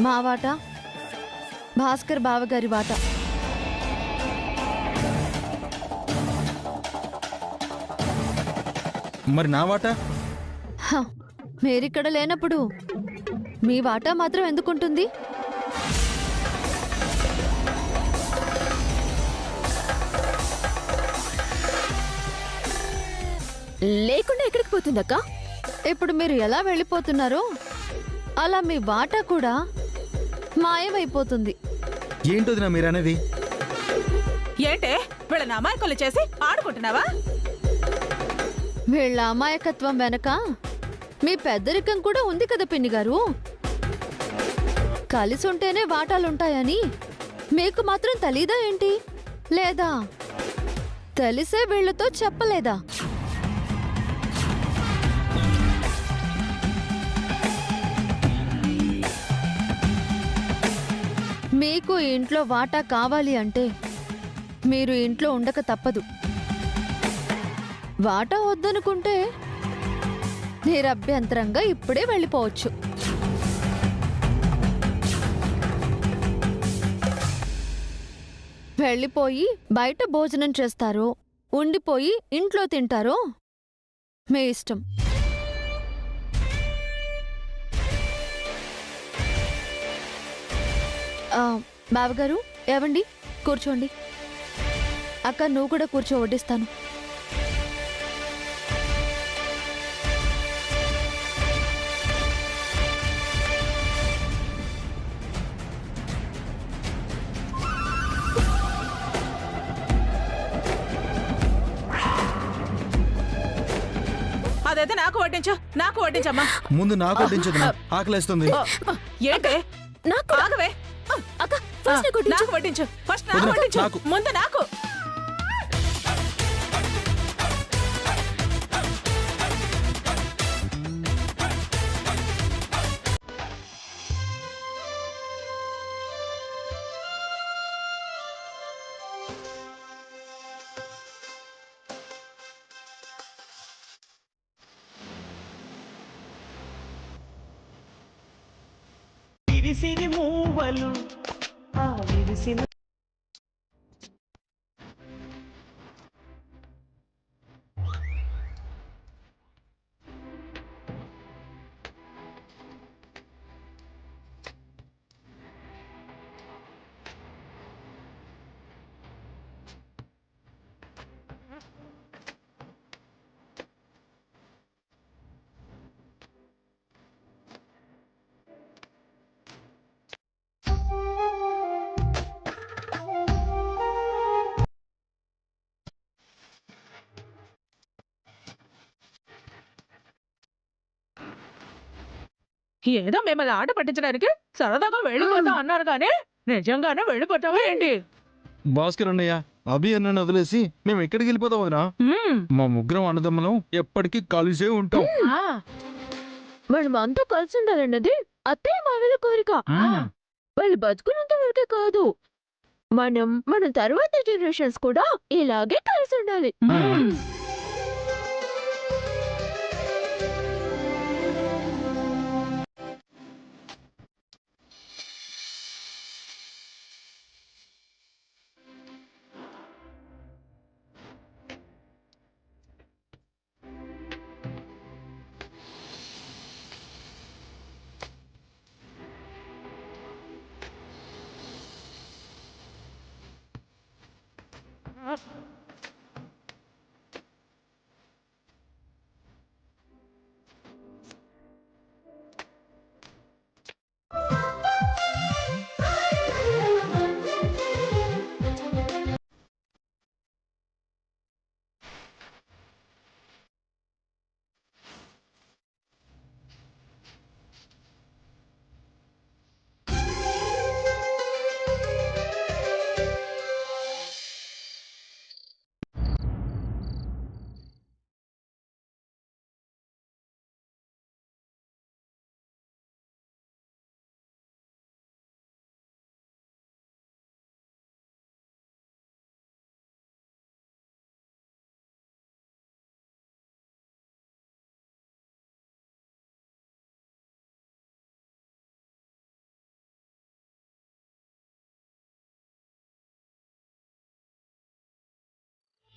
మా వాటా, భాస్కర్ బావగారి వాటా. మరి నా వాటా? మీరిక్కడ లేనప్పుడు మీ వాటా మాత్రం ఎందుకుంటుంది? లేకుండా ఎక్కడికి పోతుందక్క? ఇప్పుడు మీరు ఎలా వెళ్ళిపోతున్నారో అలా మీ వాటా కూడా మాయమైపోతుంది. ఏంటోదినా మీరనేది? ఏంటే వీళ్ళని అమాయకులు చేసి ఆడుకుంటున్నావా? వీళ్ళ అమాయకత్వం వెనక మీ పెద్దరికం కూడా ఉంది కదా పిన్ని గారు. కలిసి ఉంటేనే వాటాలుంటాయని మీకు మాత్రం తెలీదా ఏంటి? లేదా తెలిసే వీళ్ళతో చెప్పలేదా? మీకు ఇంట్లో వాటా కావాలి అంటే మీరు ఇంట్లో ఉండక తప్పదు. వాటా వద్దనుకుంటే నిరభ్యంతరంగా ఇప్పుడే వెళ్ళిపోవచ్చు. వెళ్ళిపోయి బయట భోజనం చేస్తారో, ఉండిపోయి ఇంట్లో తింటారో మీ ఇష్టం. బావగారు, ఏవండి, కూర్చోండి. అక్క, నువ్వు కూడా కూర్చో, వడ్డిస్తాను. అదైతే నాకు వడ్డించు, నాకు వడ్డించమ్మా. ముందు నాకు వడ్డించదు, ఆకలేస్తుంది. ఏంటే నాకు ఆగవే. అక్క, ఫస్ట్ నాకు వడ్డించు. నాకు వడ్డించు, ఫస్ట్ నాకు వడ్డించు, ముందు నాకు. విరిసిని మూవలు ఆ విరిసిన ఏదో మిమ్మల్ని ఆట పట్టించడానికి సరదాగా వెళ్ళిపోతాం అన్నారు కానీ నిజంగానే వెళ్ళిపోతావా ఏంటి? భాస్కర్ అన్నయ్య, అభి అన్నని వదిలేసి మేము ఎక్కడికి వెళ్ళిపోతాం వదినా? మా ముగ్గురం అన్నదమ్ములం ఎప్పటికీ కలిసే ఉంటాం. మనం అంతా కలిసి ఉండాలన్నది అత్తయ్య మామయ్య కోరిక. వాళ్ళు బతుకున్నంత వరకే కాదు, మన తర్వాత జనరేషన్స్ కూడా ఇలాగే కలిసి ఉండాలి.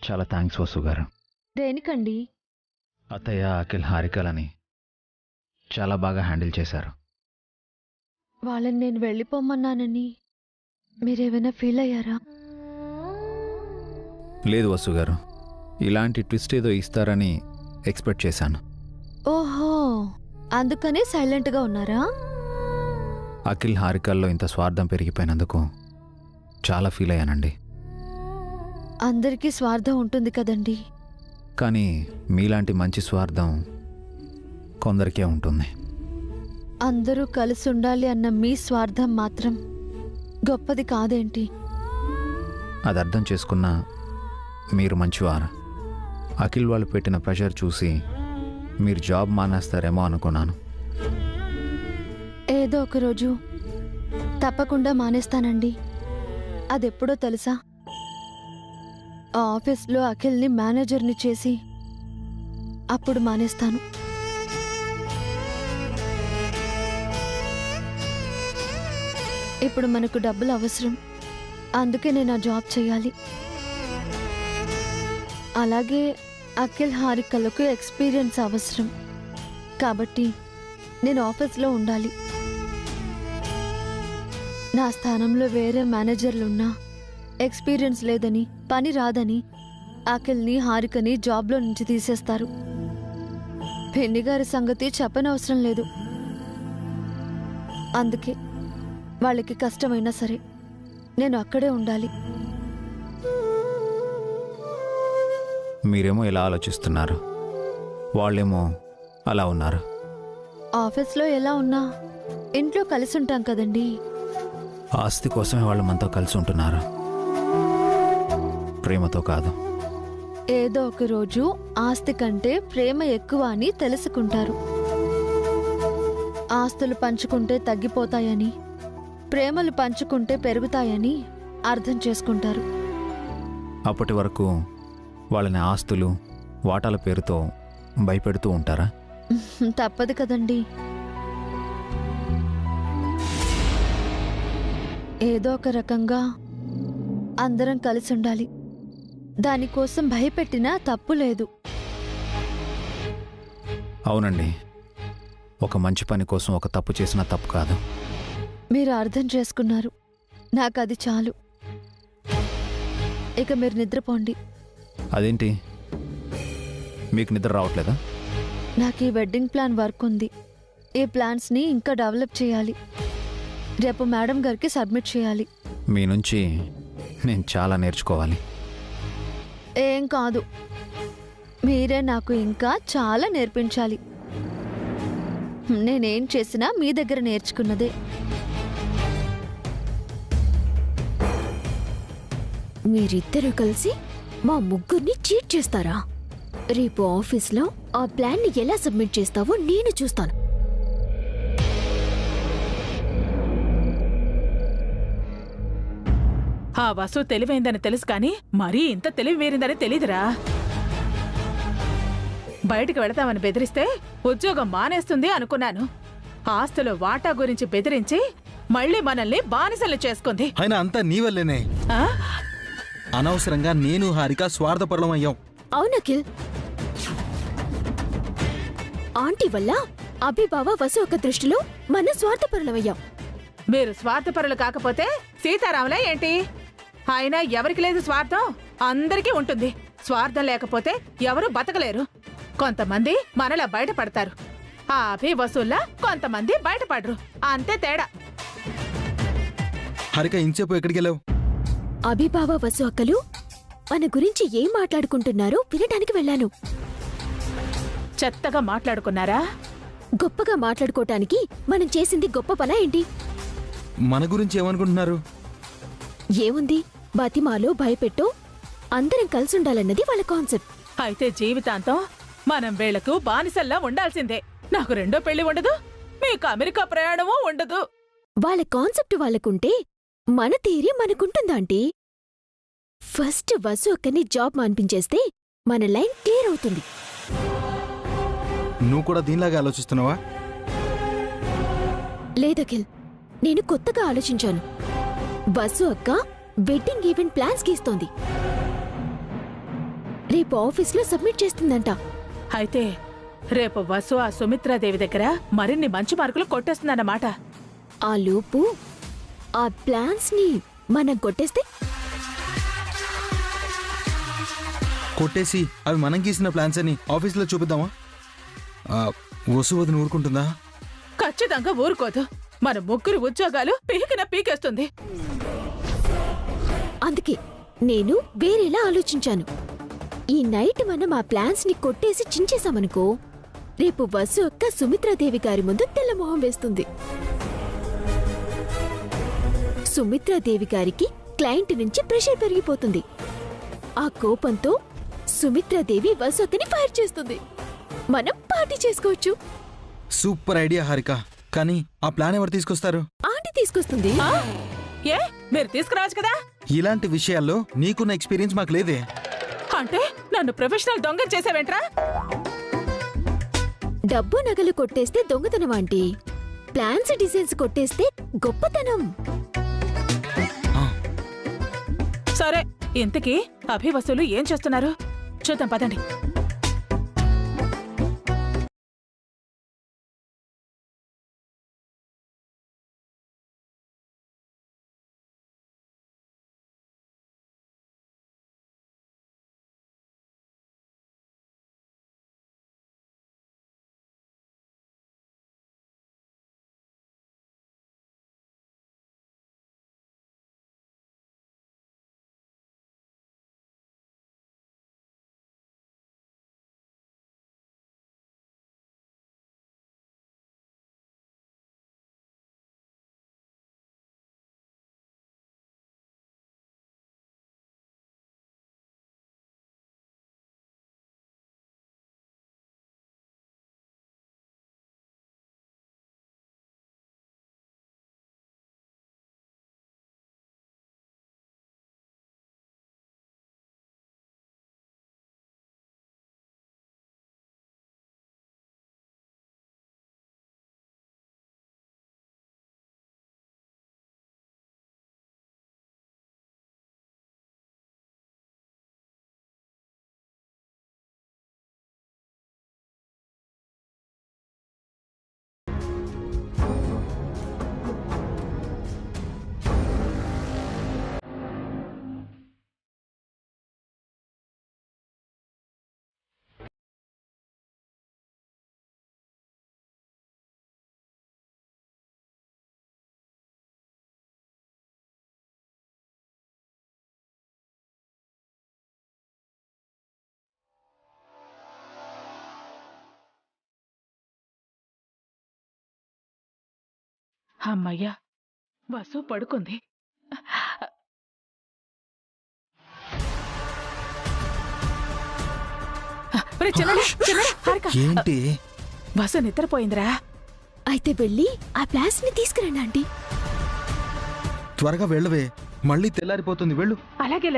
చాలా థ్యాంక్స్ వసు గారు. దేనికండి? అత్తయ్య, అఖిల్, హారికలని చాలా బాగా హ్యాండిల్ చేశారు. వాళ్ళని నేను వెళ్ళిపోమన్నానని మీరేమైనా ఫీల్ అయ్యారా? లేదు వసు గారు, ఇలాంటి ట్విస్ట్ ఏదో ఇస్తారని ఎక్స్పెక్ట్ చేశాను. ఓహో, అందుకనే సైలెంట్గా ఉన్నారా? అఖిల్, హారికల్లో ఇంత స్వార్థం పెరిగిపోయినందుకు చాలా ఫీల్ అయ్యానండి. అందరికీ స్వార్థం ఉంటుంది కదండి. కానీ మీలాంటి మంచి స్వార్థం కొందరికే ఉంటుంది. అందరూ కలిసి ఉండాలి అన్న మీ స్వార్థం మాత్రం గొప్పది కాదేంటి? అది అర్థం చేసుకున్నా మీరు మంచివారు. అఖిల్ వాళ్ళు పెట్టిన ప్రెషర్ చూసి మీరు జాబ్ మానేస్తారేమో అనుకున్నాను. ఏదో ఒకరోజు తప్పకుండా మానేస్తానండి. అదెప్పుడో తెలుసా? ఆ ఆఫీస్లో అఖిల్ని మేనేజర్ని చేసి అప్పుడు మానేస్తాను. ఇప్పుడు మనకు డబ్బులు అవసరం, అందుకే నేను ఆ జాబ్ చేయాలి. అలాగే అఖిల్, హారికలకు ఎక్స్పీరియన్స్ అవసరం, కాబట్టి నేను ఆఫీస్లో ఉండాలి. నా స్థానంలో వేరే మేనేజర్లున్నా ఎక్స్పీరియన్స్ లేదని, పని రాదని అఖిల్ని, హారికని జాబ్లో నుంచి తీసేస్తారు. పెన్ని గారి సంగతి చెప్పనవసరం లేదు. అందుకే వాళ్ళకి కష్టమైనా సరే నేను అక్కడే ఉండాలి. మీరేమో ఇలా ఆలోచిస్తున్నారు, వాళ్ళేమో అలా ఉన్నారు. ఆఫీస్లో ఎలా ఉన్నా ఇంట్లో కలిసి ఉంటాం కదండి. ఆస్తి కోసమే వాళ్ళు మనతో కలిసి ఉంటున్నారు, ప్రేమతో కాదు. ఏదో ఒక రోజు ఆస్తి కంటే ప్రేమ ఎక్కువ అని తెలుసుకుంటారు. ఆస్తులు పంచుకుంటే తగ్గిపోతాయని, ప్రేమలు పంచుకుంటే పెరుగుతాయని అర్థం చేసుకుంటారు. అప్పటి వరకు వాళ్ళని ఆస్తులు, వాటాల పేరుతో భయపెడుతూ ఉంటారా? తప్పదు కదండి. ఏదో ఒక రకంగా అందరం కలిసి ఉండాలి. దానికోసం భయపెట్టినా తప్పు లేదు. అవునండి, ఒక మంచి పని కోసం ఒక తప్పు చేసినా తప్పు కాదు. మీరు అర్థం చేసుకున్నారు, నాకు అది చాలు. ఇక మీరు నిద్రపోండి. అదేంటి, మీకు నిద్ర రావట్లేదా? నాకు ఈ వెడ్డింగ్ ప్లాన్ వర్క్ ఉంది. ఈ ప్లాన్స్ని ఇంకా డెవలప్ చేయాలి. రేపు మేడం గారికి సబ్మిట్ చేయాలి. మీ నుంచి నేను చాలా నేర్చుకోవాలి. ఏం కాదు, మీరే నాకు ఇంకా చాలా నేర్పించాలి. నేనేం చేసినా మీ దగ్గర నేర్చుకున్నదే. మీరిద్దరూ కలిసి మా ముగ్గురిని చీట్ చేస్తారా? రేపు ఆఫీస్లో ఆ ప్లాన్ని ఎలా సబ్మిట్ చేస్తావో నేను చూస్తాను. ఆ వసు తెలివైందని తెలుసు కానీ మరీ ఇంత తెలివి మీరిందని తెలీదురా. బయటికి వెళతామని బెదిరిస్తే ఉద్యోగం మానేస్తుంది అనుకున్నాను. ఆస్తుల వాటా గురించి బెదిరించి మళ్ళీ మనల్ని బానిసలు చేసుకుంది. అయినా అంతా నీ వల్లేనే. ఆ? అనవసరంగా నేను హారిక స్వార్థపరులం అయ్యాం. అవునఖిల్, ఆంటీ వల్ల అభిబావ వసు ఒక దృష్టిలో మన స్వార్థపరులమయ్యాం. మీరు స్వార్థపరులు కాకపోతే సీతారాములే ఏంటి? అయినా ఎవరికి లేదు స్వార్థం? అందరికీ ఉంటుంది. స్వార్థం లేకపోతే ఎవరు బతకలేరు. కొంతమంది మనలా బయటపడతారు, ఆ అభి వసూల్లా కొంతమంది బయటపడరు. అంతే తేడా. హారిక, ఇంచేపు ఎక్కడికి వెళ్ళావు? అభిబావ వసు అక్కలు మన గురించి ఏం మాట్లాడుకుంటున్నారో వినడానికి వెళ్ళాను. చెత్తగా మాట్లాడుకున్నారా? గొప్పగా మాట్లాడుకోవటానికి మనం చేసింది గొప్ప పనా ఏంటి? మన గురించి ఏమనుకుంటున్నారు? ఏముంది, బతిమాలో భయపెట్టో అందరం కలిసి ఉండాలన్నది వాళ్ళ కాన్సెప్ట్. అయితే జీవితాంతం మనం వీళ్లకు బానిసల్లా ఉండాల్సిందే. నాకు రెండో పెళ్లి ఉండదు, మీకు అమెరికా ప్రయాణమూ ఉండదు. వాళ్ళ కాన్సెప్ట్ వాళ్ళకుంటే మన థియరీ మనకుంటుందాంటీ. ఫస్ట్ వసు అక్కని జాబ్ మాన్పించేస్తే మన లైన్ క్లియర్ అవుతుంది. నువ్వు కూడా దీనిలాగా ఆలోచిస్తున్నావా? లేదఖిల్, నేను కొత్తగా ఆలోచించాను. వసు అక్క వెడ్డింగ్ ఈవెంట్ ప్లాన్స్ గీస్తోంది. రేపు ఆఫీస్లో సబ్మిట్ చేస్తుందంట. అయితే రేపు వసు ఆ సుమిత్రాదేవి దగ్గర మరిన్ని మంచి మార్కులు కొట్టేస్తుందన్నమాట. ఆ లోపు ఆ ప్లాన్స్ ని మనం కొట్టేస్తే కొట్టేసి అవి మనం గీసిన ప్లాన్స్ అని ఆఫీస్లో చూపిద్దామా? వసు వదిన ఊరుకుంటుందా? ఖచ్చితంగా ఊరుకోదు. మన ముగ్గురు ఉద్యోగాలు పీకేస్తుంది. అందుకే నేను వేరేలా ఆలోచించాను. ఈ నైట్ మనం ఆ ప్లాన్స్ ని కొట్టేసి చించేశామనుకో, రేపు వసు అక్క సుమిత్రాదేవి గారి ముందు తెల్లమొహం వేస్తుంది. సుమిత్రాదేవి గారికి క్లయింట్ నుంచి ప్రెషర్ పెరిగిపోతుంది. ఆ కోపంతో సుమిత్రాదేవి వసు అక్కని ఫైర్ చేస్తుంది. మనం పార్టీ చేసుకోవచ్చు. Super idea Harika. కానీ ఆ ప్లాన్ ఎవరు తీసుకొస్తారు? ఆంటీ తీసుకొస్తుంది. ఏ మీరు తీసుకురావచ్చు కదా. ఇలాంటి విషయాల్లో నీకున్న ఎక్స్పీరియన్స్ మాకు లేదే. అంటే నన్ను ప్రొఫెషనల్ దొంగ చేసావేంట్రా? డబ్బు నగలు కొట్టేస్తే దొంగతనం ఆంటీ, ప్లాన్స్ డిజైన్స్ కొట్టేస్తే గొప్పతనం. సరే, ఇంతకీ అభివసులు ఏం చేస్తున్నారు చూద్దాం పదండి. అమ్మయ్యా, వసు పడుకుంది. ఏంటి? వసు నిద్రపోయిందిరా. అయితే వెళ్ళి ఆ ప్లాన్స్ ని తీసుకురండి ఆంటీ. త్వరగా వెళ్ళవే, మళ్ళీ తెల్లారిపోతుంది. వెళ్ళు. అలాగే.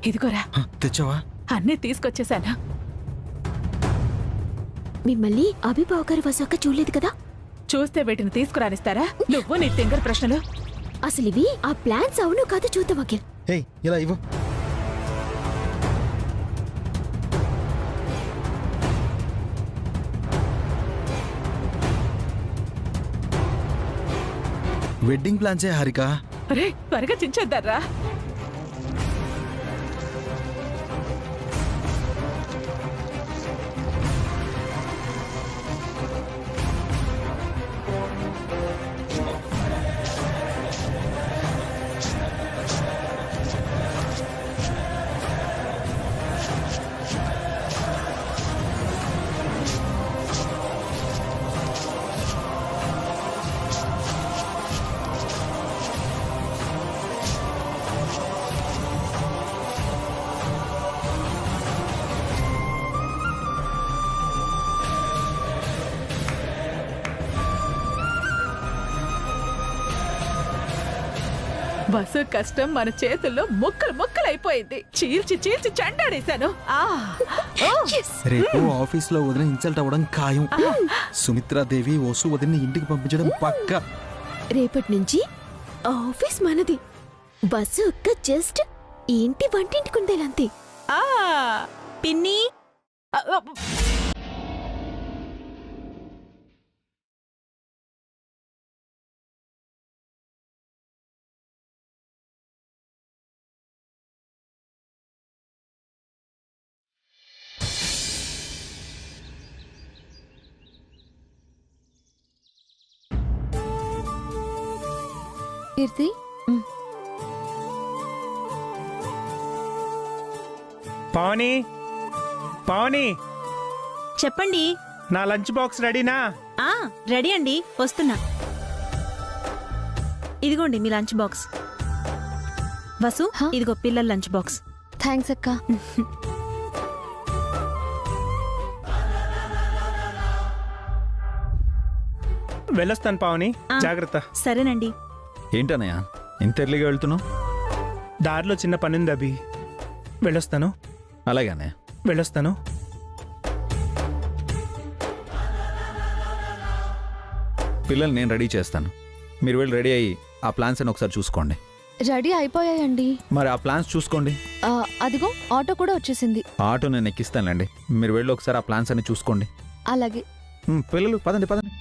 ఇదిగోరా, తెచ్చావా? అన్నీ తీసుకొచ్చేసాను. మిమ్మల్ని అభిబావ్ గారు వసాక చూడలేదు కదా? చూస్తే వీటిని తీసుకురానిస్తారా? నువ్వు నీ తింగర్ ప్రశ్నలు. అసలు ఇవి ఆ ప్లాన్స్ అవును కాదు చూద్దాం అఖిల్. ఏయ్, ఇలా ఇవ్వు. వెడ్డింగ్ ప్లాన్సే హారిక. అరే త్వరగా చించేద్దారా. బస్సు కష్టం మన చేతుల్లో ముక్కలు ముక్కలు అయిపోయింది. చీల్చి చీల్చి చెండాడేశాను. రేపు ఆఫీస్ లో వదిన ఇన్సల్ట్ అవ్వడం ఖాయం. సుమిత్రాదేవి వసు వదిన ఇంటికి పంపించడం పక్కా. రేపటి నుంచి ఆఫీస్ మనది. బస్సు ఒక్క జస్ట్ ఇంటి వంటింటికి ఉండేలంతే. పిన్ని కీర్తి, పావని, పావని, చెప్పండి. నా లంచ్ బాక్స్ రెడీనా? రెడీ అండి, వస్తున్నా. ఇదిగోండి మీ లంచ్ బాక్స్. వసు, ఇదిగో పిల్లల లంచ్ బాక్స్. థ్యాంక్స్ అక్క. వెళ్ళొస్తాను పావని, జాగ్రత్త. సరేనండి. ఏంటన్నయ్య ఇంత ఎర్లీగా వెళ్తున్నావు? దారిలో చిన్న పని ఉంది అభి. వెళ్ళొస్తాను. అలాగే అన్నయ్య. వెళ్ళొస్తాను. పిల్లల్ని నేను రెడీ చేస్తాను. మీరు వెళ్ళి రెడీ అయ్యి ఆ ప్లాన్స్ అని ఒకసారి చూసుకోండి. రెడీ అయిపోయాయండి. మరి ఆ ప్లాన్స్ చూసుకోండి. అదిగో ఆటో కూడా వచ్చేసింది. ఆటో నేను ఎక్కిస్తానులేండి. మీరు వెళ్ళి ఒకసారి ఆ ప్లాన్స్ అన్ని చూసుకోండి. అలాగే. పిల్లలు పదండి పదండి.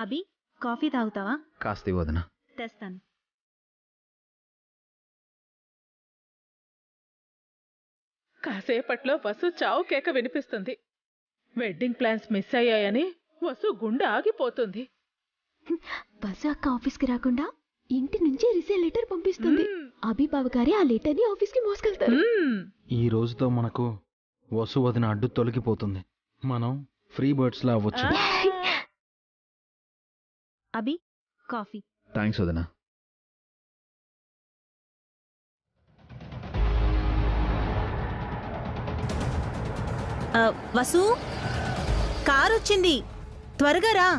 అభి, కాఫీ తాగుతావా? కాస్త ఇవ్వదునా? తెస్తాను. కాసేపట్లో వసు చావు కేక వినిపిస్తుంది. వెడ్డింగ్ ప్లాన్స్ మిస్ అయ్యాయని వసు గుండె ఆగిపోతుంది. బస్సు అక్క ఆఫీస్కి రాకుండా ఇంటి నుంచి రిసైన్ లెటర్ పంపిస్తుంది. అభిబావ్ గారి ఆ లెటర్ ని ఆఫీస్ కి మోసుకెళ్తారు. ఈ రోజుతో మనకు వసు వదిన అడ్డు తొలగిపోతుంది. మనం ఫ్రీ బర్డ్స్ లా అవ్వచ్చు. అభి, కాఫీ. థ్యాంక్స్ వదినా. వసు, కార్ వచ్చింది, త్వరగా రా.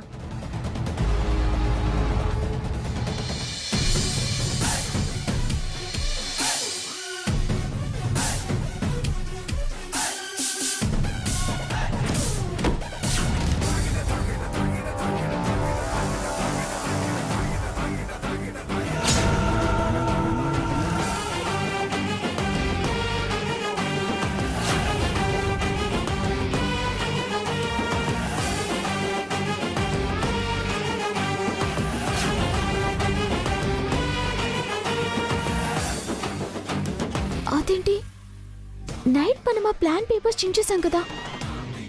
అదేంటి, నైట్ మనం ఆ ప్లాన్ పేపర్స్ చించేసాం కదా.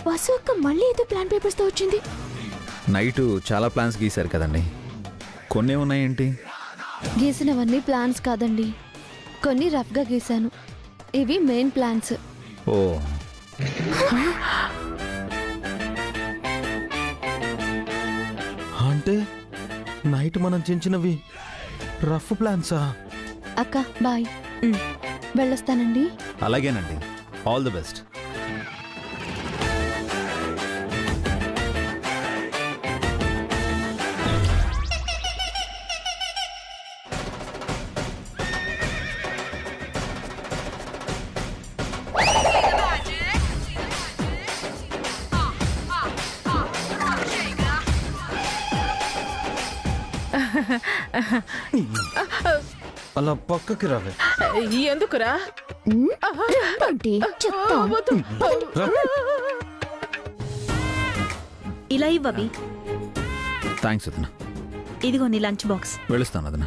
వసు అక్క మళ్ళీ ఏదో ప్లాన్ పేపర్స్ తో వచ్చింది. నైట్ చాలా ప్లాన్స్ గీశారు కదండి, కొన్ని ఉన్నాయేంటి? గీసినవన్నీ ప్లాన్స్ కాదండి, కొన్ని రఫ్గా గీశాను. ఇవి మెయిన్ ప్లాన్స్. ఓ, అంటే నైట్ మనం చించినవి రఫ్ ప్లాన్సా? అక్క బాయ్, వెళ్ళొస్తానండి. అలాగేనండి. All the best. అలా పక్కకి రావే. ఎందుకురా? ఆంటీ చెప్తా. వద్దు. ఇలా ఇవ్వవి. థ్యాంక్స్ వదిన. ఇదిగో నీ లంచ్ బాక్స్. వెళుస్తాను వదిన.